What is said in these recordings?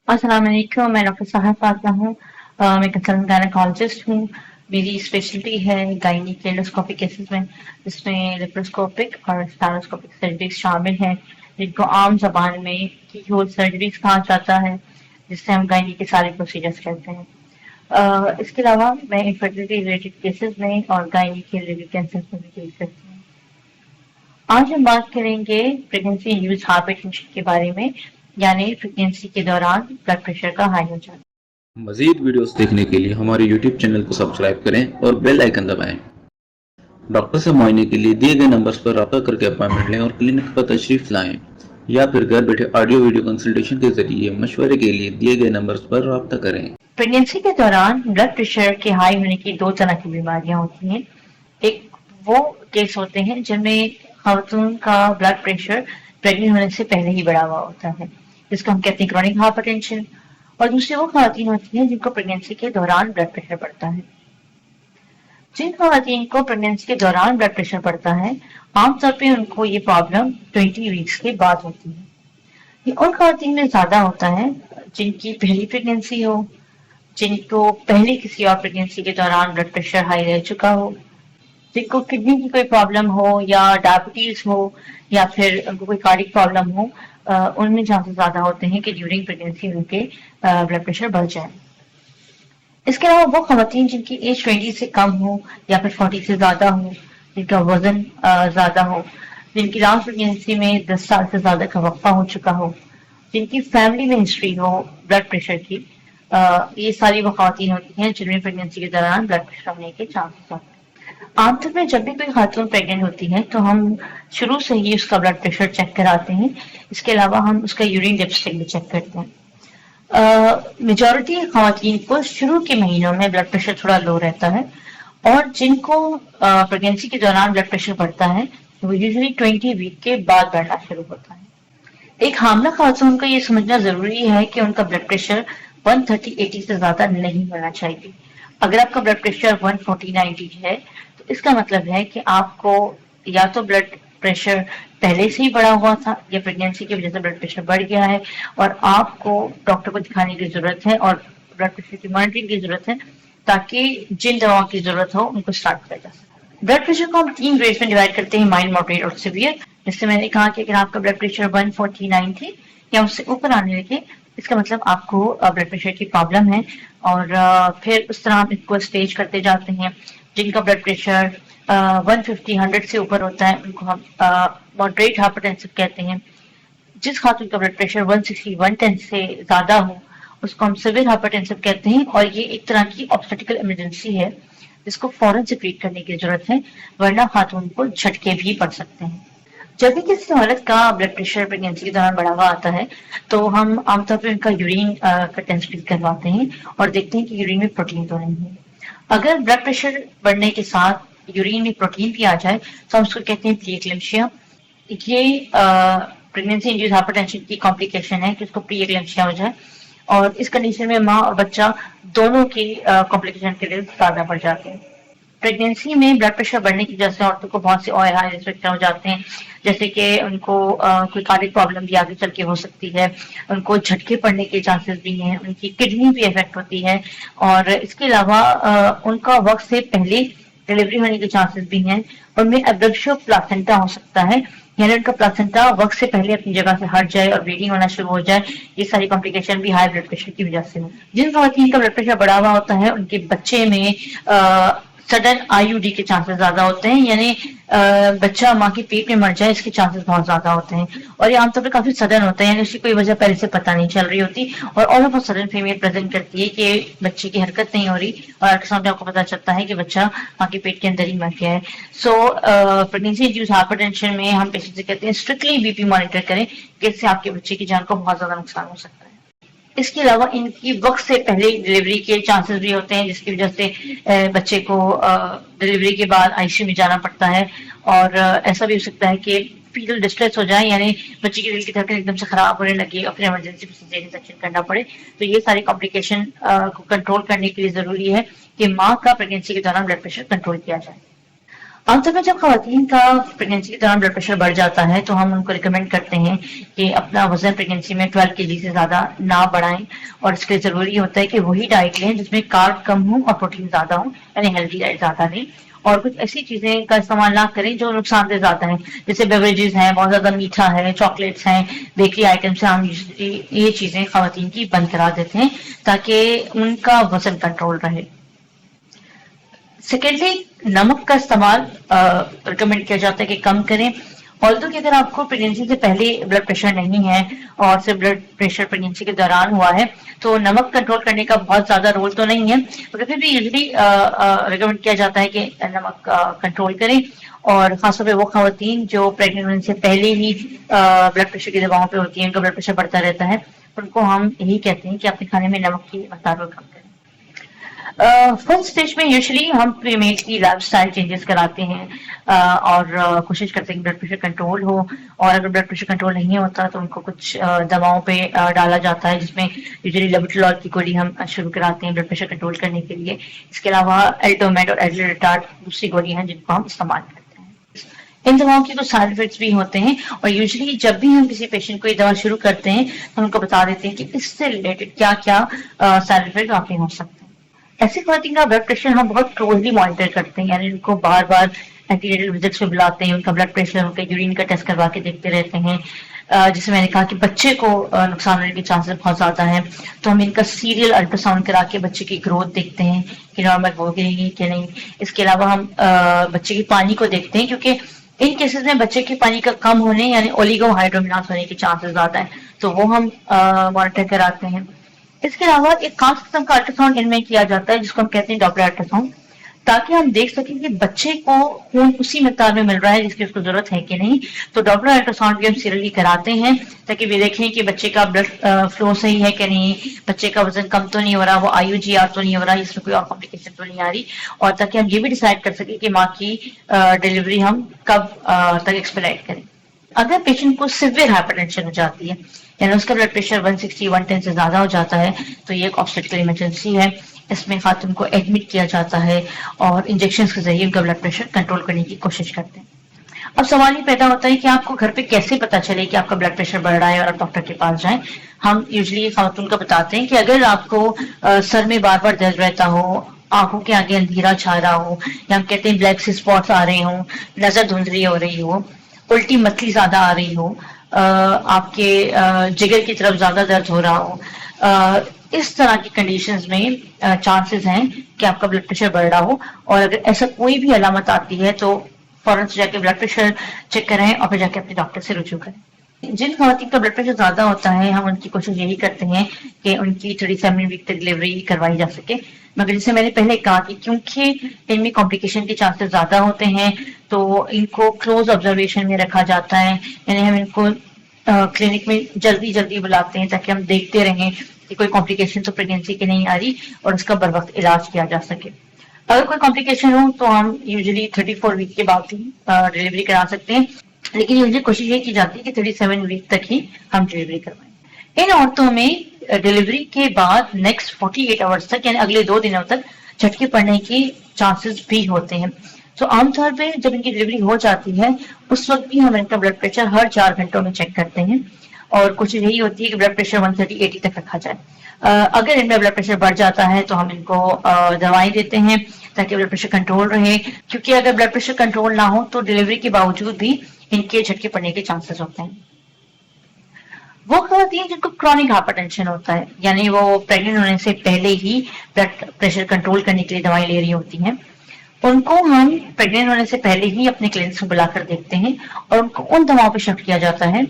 अस्सलाम वालेकुम, मैं डॉक्टर साहब फातिमा हूँ। मैं कंसल्टेंट गायनेकोलॉजिस्ट हूँ। मेरी स्पेशलिटी है गायनी के एंडोस्कोपिक केसेस में, जिसमें लेप्रोस्कोपिक और स्टारोस्कोपिक सर्जरीज शामिल हैं, जिनको आम जबान में की होल सर्जरीज कहा जाता है, जिससे हम गायनी के सारे प्रोसीजर्स करते हैं। इसके अलावा मैं इनफर्टिलिटी रिलेटेड केसेस में और गायनी के रिलेटेड कैंसर में भी डील करती हूँ। आज हम बात करेंगे प्रेगनेंसी इंड्यूस्ड हाइपरटेंशन के बारे में, यानी प्रेगनेंसी के दौरान ब्लड प्रेशर का हाई हो जाना। मजीद वीडियोस देखने के लिए हमारे YouTube चैनल को सब्सक्राइब करें और बेल आइकन दबाएं। डॉक्टर से मुआयने के लिए दिए गए नंबर्स पर रब्ता करके अपॉइंटमेंट लें और क्लिनिक पर तशरीफ लाएं, या फिर घर बैठे ऑडियो वीडियो कंसल्टेशन के जरिए मशवरे के लिए दिए गए नंबर्स पर रब्ता करें। प्रेगनेंसी के दौरान ब्लड प्रेशर के हाई होने की दो तरह की बीमारियां होती हैं। एक वो केस होते हैं जिनमें खातून का ब्लड प्रेशर प्रेग्नेंट होने से पहले ही बढ़ा हुआ होता है, जिसको हम कहते हैं क्रॉनिक हाइपरटेंशन। और दूसरी वो खातून होती हैं जिनको प्रेगनेंसी के दौरान ब्लड प्रेशर बढ़ता है। जिन खातून को प्रेगनेंसी के दौरान ब्लड प्रेशर बढ़ता है, आमतौर पे उनको ये प्रॉब्लम 20 वीक्स के बाद होती है। ये उन खातून में ज्यादा होता है जिनकी पहली प्रेगनेंसी हो, जिनको पहले किसी और प्रेगनेंसी के दौरान ब्लड प्रेशर हाई रह चुका हो, जिनको किडनी की कोई प्रॉब्लम हो या डायबिटीज हो या फिर उनको कोई कार्डिक प्रॉब्लम हो, उनमें चांसेस ज्यादा होते हैं कि ड्यूरिंग प्रेगनेंसी उनके ब्लड प्रेशर बढ़ जाए। इसके अलावा वो खवातीन जिनकी एज 20 से कम हो या फिर 40 से ज्यादा हो, जिनका वजन ज्यादा हो, जिनकी लास्ट प्रेगनेंसी में 10 साल से ज्यादा का वक्फा हो चुका हो, जिनकी फैमिली में हिस्ट्री हो ब्लड प्रेशर की, ये सारी वो खवातीन होती हैं जिनमें प्रेगनेंसी के दौरान ब्लड प्रेशर होने के चांसेस होते हैं। आमतौर पर जब भी कोई खातून प्रेग्नेंट होती है तो हम शुरू से ही उसका ब्लड प्रेशर चेक कराते हैं। इसके अलावा हम उसका यूरिन डिप्स्टिक भी चेक करते हैं। मेजॉरिटी खवातीन को शुरू के महीनों में ब्लड प्रेशर थोड़ा लो रहता है, और जिनको प्रेगनेंसी के दौरान ब्लड प्रेशर बढ़ता है वो यूजुअली 20 वीक के बाद बढ़ना शुरू होता है। एक हामला खातून को ये समझना जरूरी है कि उनका ब्लड प्रेशर 130/80 से ज्यादा नहीं होना चाहिए। अगर आपका ब्लड प्रेशर 140/90 है तो इसका मतलब है कि आपको या तो ब्लड प्रेशर पहले से ही बढ़ा हुआ था या प्रेगनेंसी की वजह से ब्लड प्रेशर बढ़ गया है और आपको डॉक्टर को दिखाने की जरूरत है और ब्लड प्रेशर की मॉनिटरिंग की जरूरत है, ताकि जिन दवाओं की जरूरत हो उनको स्टार्ट किया जा सके। ब्लड प्रेशर को हम 3 ग्रेड्स में डिवाइड करते हैं, माइल्ड, मॉडरेट और सीवियर। जैसे मैंने कहा कि अगर आपका ब्लड प्रेशर 149 या उससे ऊपर आने लगे, इसका मतलब आपको ब्लड प्रेशर की प्रॉब्लम है। और फिर उस तरह हम इसको स्टेज करते जाते हैं। जिनका ब्लड प्रेशर 150-100 से ऊपर होता है उनको हम मॉडरेट हाइपरटेंसिव कहते हैं। जिस खातून का ब्लड प्रेशर 160-110 से ज्यादा हो उसको हम सिवियर हाइपरटेंसिव कहते हैं, और ये एक तरह की ऑब्स्टेटिकल इमरजेंसी है जिसको फौरन से ट्रीट करने की जरूरत है, वरना खातून को झटके भी पड़ सकते हैं। जब भी किसी औरत का ब्लड प्रेशर प्रेगनेंसी के दौरान बढ़ा हुआ आता है तो हम आमतौर पर उनका यूरिन का टेस्ट करवाते हैं और देखते हैं कि यूरिन में प्रोटीन तो नहीं है। अगर ब्लड प्रेशर बढ़ने के साथ यूरिन में प्रोटीन भी आ जाए तो हम उसको कहते हैं प्रीएक्लेम्शिया। ये प्रेगनेंसी इंड्यूस्ड हाइपरटेंशन की कॉम्प्लिकेशन है कि उसको प्रीएक्लेम्शिया हो जाए, और इस कंडीशन में माँ और बच्चा दोनों की कॉम्प्लिकेशन के लिए ज्यादा बढ़ जाते हैं। प्रेगनेंसी में ब्लड प्रेशर बढ़ने की वजह से औरतों को बहुत से और हाई रिस्क हो जाते हैं, जैसे कि उनको कोई कार्डिक प्रॉब्लम भी आगे चल के हो सकती है, उनको झटके पड़ने के चांसेस भी हैं, उनकी किडनी भी इफेक्ट होती है, और इसके अलावा उनका वक्त से पहले डिलीवरी होने के चांसेस भी हैं। उनमें एब्डक्शन प्लासेंटा हो सकता है, यानी उनका प्लासेंटा वक्त से पहले अपनी जगह से हट जाए और ब्लीडिंग होना शुरू हो जाए। ये सारी कॉम्प्लिकेशन भी हाई ब्लड प्रेशर की वजह से हो। जिन खवातीन का ब्लड प्रेशर बढ़ा हुआ होता है उनके बच्चे में सडन आईयूडी के चांसेस ज्यादा होते हैं, यानी बच्चा माँ के पेट में मर जाए इसके चांसेस बहुत ज्यादा होते हैं, और ये आमतौर पर काफी सडन होता है, यानी उसकी कोई वजह पहले से पता नहीं चल रही होती, और all of sudden female present करती है कि बच्चे की हरकत नहीं हो रही और अल्ट्रासाउंड में आपको पता चलता है कि बच्चा माँ के पेट के अंदर ही मर गया है। सो प्रेगनेंसी इंड्यूस्ड हाइपरटेंशन में हम पेशेंट से कहते हैं स्ट्रिक्टली बीपी मॉनिटर करें, जिससे आपके बच्चे की जान को बहुत ज्यादा नुकसान हो सकता है। इसके अलावा इनकी वक्त से पहले डिलीवरी के चांसेस भी होते हैं, जिसकी वजह से बच्चे को डिलीवरी के बाद आईसीयू में जाना पड़ता है, और ऐसा भी हो सकता है कि फीटल डिस्ट्रेस हो जाए, यानी बच्चे की दिल की धड़कन एकदम से खराब होने लगे और फिर इमरजेंसी सिजेरियन सेक्शन करना पड़े। तो ये सारी कॉम्प्लिकेशन को कंट्रोल करने के लिए जरूरी है कि माँ का प्रेगनेंसी के दौरान ब्लड प्रेशर कंट्रोल किया जाए। आमतौर पर जब खवातीन का प्रेगनेंसी के दौरान ब्लड प्रेशर बढ़ जाता है तो हम उनको रिकमेंड करते हैं कि अपना वजन प्रेगनेंसी में 12 kg से ज्यादा ना बढ़ाएं, और इसके लिए जरूरी होता है कि वही डाइट लें जिसमें कार्ब कम हो और प्रोटीन ज्यादा हो, यानी हेल्दी डाइट ज्यादा लें, और कुछ ऐसी चीजें का इस्तेमाल ना करें जो नुकसानदेह ज्यादा है, जैसे बेवरेजेस हैं, बहुत ज्यादा मीठा है, चॉकलेट्स हैं, बेकरी आइटम्स हैं। हम ये चीजें खवातीन की बंद करा देते हैं ताकि उनका वजन कंट्रोल रहे। सेकेंडली, नमक का इस्तेमाल रिकमेंड किया जाता है कि कम करें। ऑल्दो कि अगर आपको प्रेगनेंसी से पहले ब्लड प्रेशर नहीं है और सिर्फ ब्लड प्रेशर प्रेगनेंसी के दौरान हुआ है तो नमक कंट्रोल करने का बहुत ज्यादा रोल तो नहीं है, मगर फिर भी यूजली रिकमेंड किया जाता है कि नमक कंट्रोल करें। और खासतौर पर वो खवातीन जो प्रेगनेंट होने से पहले ही ब्लड प्रेशर की दवाओं पे होती हैं, उनका ब्लड प्रेशर बढ़ता रहता है, उनको हम यही कहते हैं कि अपने खाने में नमक की मकदार को कम करें। फर्स्ट स्टेज में यूजुअली हम फीमेल की लाइफस्टाइल चेंजेस कराते हैं और कोशिश करते हैं कि ब्लड प्रेशर कंट्रोल हो, और अगर ब्लड प्रेशर कंट्रोल नहीं होता तो उनको कुछ दवाओं पे डाला जाता है, जिसमें यूजुअली लेबोट्रिलॉल की गोली हम शुरू कराते हैं ब्लड प्रेशर कंट्रोल करने के लिए। इसके अलावा एल्टोमेट और एल्टोरिटार्ड दूसरी गोली हैं जिनको हम इस्तेमाल करते हैं। इन दवाओं के कुछ साइड इफेक्ट्स भी होते हैं, और यूजुअली जब भी हम किसी पेशेंट को ये दवा शुरू करते हैं तो उनको बता देते हैं कि इससे रिलेटेड क्या क्या साइड इफेक्ट आपके हो सकते हैं। ऐसे खवातीन का ब्लड प्रेशर हम बहुत क्लोजली मॉनिटर करते हैं, यानी उनको बार बार एंटीनेटल विजिट्स में बुलाते हैं, उनका ब्लड प्रेशर, उनका यूरिन का टेस्ट करवा के देखते रहते हैं। जैसे मैंने कहा कि बच्चे को नुकसान होने के चांसेस बहुत ज्यादा हैं, तो हम इनका सीरियल अल्ट्रासाउंड करा के बच्चे की ग्रोथ देखते हैं कि नॉर्मल हो गई कि नहीं। इसके अलावा हम बच्चे के पानी को देखते हैं, क्योंकि इन केसेस में बच्चे के पानी का कम होने यानी ओलिगोहाइड्रोमिनास होने के चांसेस ज्यादा है, तो वो हम मॉनिटर कराते हैं। इसके अलावा एक खास किस्म का अल्ट्रासाउंड इनमें किया जाता है जिसको हम कहते हैं डॉपलर अल्ट्रासाउंड, ताकि हम देख सकें कि बच्चे को खून उसी मिकदार में मिल रहा है जिसकी उसको जरूरत है कि नहीं। तो डॉपलर अल्ट्रासाउंड भी हम सीरियली कराते हैं ताकि वे देखें कि बच्चे का ब्लड फ्लो सही है कि नहीं, बच्चे का वजन कम तो नहीं हो रहा, वो IUGR तो नहीं हो रहा, इसमें कोई और कॉम्प्लिकेशन तो नहीं आ रही, और ताकि हम ये भी डिसाइड कर सकें कि माँ की डिलीवरी हम कब तक एक्सपेडाइट करें। अगर पेशेंट को सिवियर हाइपरटेंशन हो जाती है, यानी उसका ब्लड प्रेशर 160-110 से ज्यादा हो जाता है, तो ये एक ऑब्स्टेट्रिकल इमरजेंसी है। इसमें खातून को एडमिट किया जाता है और इंजेक्शन के जरिए उनका ब्लड प्रेशर कंट्रोल करने की कोशिश करते हैं। अब सवाल ये पैदा होता है कि आपको घर पे कैसे पता चले कि आपका ब्लड प्रेशर बढ़ रहा है और आप डॉक्टर के पास जाएं। हम यूजुअली खातून को बताते हैं कि अगर आपको सर में बार बार दर्द रहता हो, आंखों के आगे अंधेरा छा रहा हो, या हम कहते हैं ब्लैक सी स्पॉट्स आ रहे हो, नजर धुंधली हो रही हो, उल्टी मतली ज्यादा आ रही हो, आपके जिगर की तरफ ज्यादा दर्द हो रहा हो, इस तरह की कंडीशंस में चांसेस हैं कि आपका ब्लड प्रेशर बढ़ रहा हो। और अगर ऐसा कोई भी अलामत आती है तो फौरन से जाके ब्लड प्रेशर चेक करें और फिर जाके अपने डॉक्टर से रुजू करें। जिन खवातीन का ब्लड प्रेशर ज्यादा होता है हम उनकी कोशिश यही करते हैं कि उनकी 37 वीक तक डिलीवरी करवाई जा सके, मगर जैसे मैंने पहले कहा कि क्योंकि इनमें कॉम्प्लिकेशन के चांसेस ज्यादा होते हैं तो इनको क्लोज ऑब्जर्वेशन में रखा जाता है, यानी हम इनको क्लिनिक में जल्दी जल्दी बुलाते हैं ताकि हम देखते रहें कि कोई कॉम्प्लिकेशन तो प्रेगनेंसी की नहीं आ रही और उसका बर वक्त इलाज किया जा सके। अगर कोई कॉम्प्लिकेशन हो तो हम यूजुअली 34 वीक के बाद ही डिलीवरी करा सकते हैं, लेकिन यूजुअली कोशिश ये की जाती है कि 37 वीक तक ही हम डिलीवरी करवाएं। इन औरतों में डिलीवरी के बाद नेक्स्ट 48 आवर्स तक यानी अगले 2 दिनों तक झटके पड़ने की चांसेस भी होते हैं। तो आमतौर पे जब इनकी डिलीवरी हो जाती है उस वक्त भी हम इनका ब्लड प्रेशर हर 4 घंटों में चेक करते हैं और कोशिश यही होती है कि ब्लड प्रेशर 130-80 तक रखा जाए। अगर इनका ब्लड प्रेशर बढ़ जाता है तो हम इनको दवाई देते हैं ताकि ब्लड प्रेशर कंट्रोल रहे, क्योंकि अगर ब्लड प्रेशर कंट्रोल ना हो तो डिलीवरी के बावजूद भी इनके झटके पड़ने के चांसेस होते हैं। वो खवातीन जिनको क्रॉनिक हाइपरटेंशन होता है, यानी वो प्रेग्नेंट होने से पहले ही ब्लड प्रेशर कंट्रोल करने के लिए दवाई ले रही होती हैं, उनको हम प्रेग्नेंट होने से पहले ही अपने क्लिनिक में बुलाकर देखते हैं और उनको उन दवाओं पर शिफ्ट किया जाता है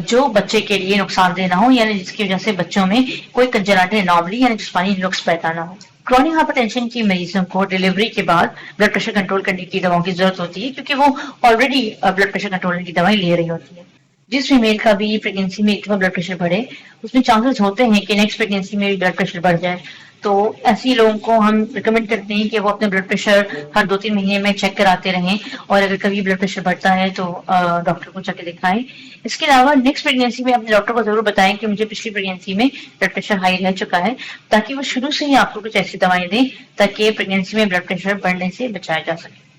जो बच्चे के लिए नुकसानदेह ना हो, यानी जिसकी वजह से बच्चों में कोई कंजेनिटल एनॉमली यानी जिस्मानी नुक्स पैदा ना हो। क्रॉनिक हाइपरटेंशन की मरीजों को डिलीवरी के बाद ब्लड प्रेशर कंट्रोल करने की दवाओं की जरूरत होती है, क्योंकि वो ऑलरेडी ब्लड प्रेशर कंट्रोल की दवाई ले रही होती है। जिस फीमेल का भी प्रेगनेंसी में एक दफा ब्लड प्रेशर बढ़े उसमें चांसेस होते हैं कि नेक्स्ट प्रेगनेंसी में भी ब्लड प्रेशर बढ़ जाए, तो ऐसी लोगों को हम रिकमेंड करते हैं कि वो अपने ब्लड प्रेशर हर 2-3 महीने में चेक कराते रहें और अगर कभी ब्लड प्रेशर बढ़ता है तो डॉक्टर को जाके दिखाएं। इसके अलावा नेक्स्ट प्रेगनेंसी में अपने डॉक्टर को जरूर बताएं कि मुझे पिछली प्रेगनेंसी में ब्लड प्रेशर हाई रह चुका है, ताकि वो शुरू से ही आपको कुछ ऐसी दवाएं दें ताकि प्रेगनेंसी में ब्लड प्रेशर बढ़ने से बचाया जा सके।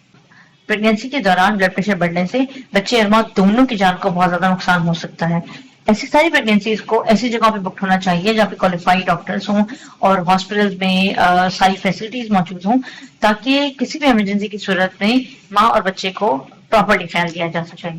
प्रेगनेंसी के दौरान ब्लड प्रेशर बढ़ने से बच्चे और माँ दोनों की जान को बहुत ज्यादा नुकसान हो सकता है। ऐसी सारी प्रेगनेंसीज को ऐसी जगह पे बुक होना चाहिए जहाँ पे क्वालिफाइड डॉक्टर्स हों और हॉस्पिटल्स में सारी फैसिलिटीज मौजूद हों, ताकि किसी भी इमरजेंसी की सूरत में माँ और बच्चे को प्रॉपरली ख्याल दिया जा सके।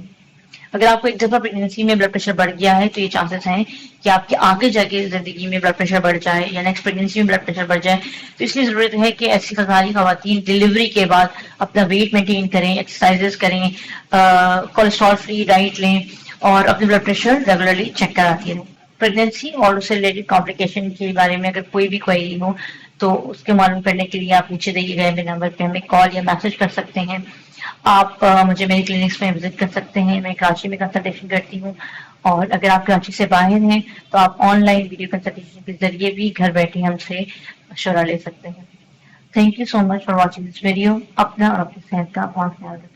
अगर आपको एक दफा प्रेगनेंसी में ब्लड प्रेशर बढ़ गया है तो ये चांसेस हैं कि आपके आगे जाके जिंदगी में ब्लड प्रेशर बढ़ जाए या नेक्स्ट प्रेगनेंसी में ब्लड प्रेशर बढ़ जाए। तो इसलिए जरूरत है कि ऐसी सारी खवातीन डिलीवरी के बाद अपना वेट मेंटेन करें, एक्सरसाइजेस करें, कोलेस्ट्रॉल फ्री डाइट लें और अपने ब्लड प्रेशर रेगुलरली चेक कराती रहें। प्रेगनेंसी और उससे रिलेटेड कॉम्प्लिकेशन के बारे में अगर कोई भी क्वेरी हो तो उसके मालूम करने के लिए आप नीचे दिए गए नंबर पे हमें कॉल या मैसेज कर सकते हैं। आप मुझे मेरे क्लिनिक्स में विजिट कर सकते हैं। मैं कराची में कंसल्टेशन करती हूँ और अगर आप कराची से बाहर हैं तो आप ऑनलाइन वीडियो कंसल्टेशन के जरिए भी घर बैठे हमसे मशवरा ले सकते हैं। Thank you so much for watching this video. अपना और अपनी सेहत का बहुत ख्याल रखें।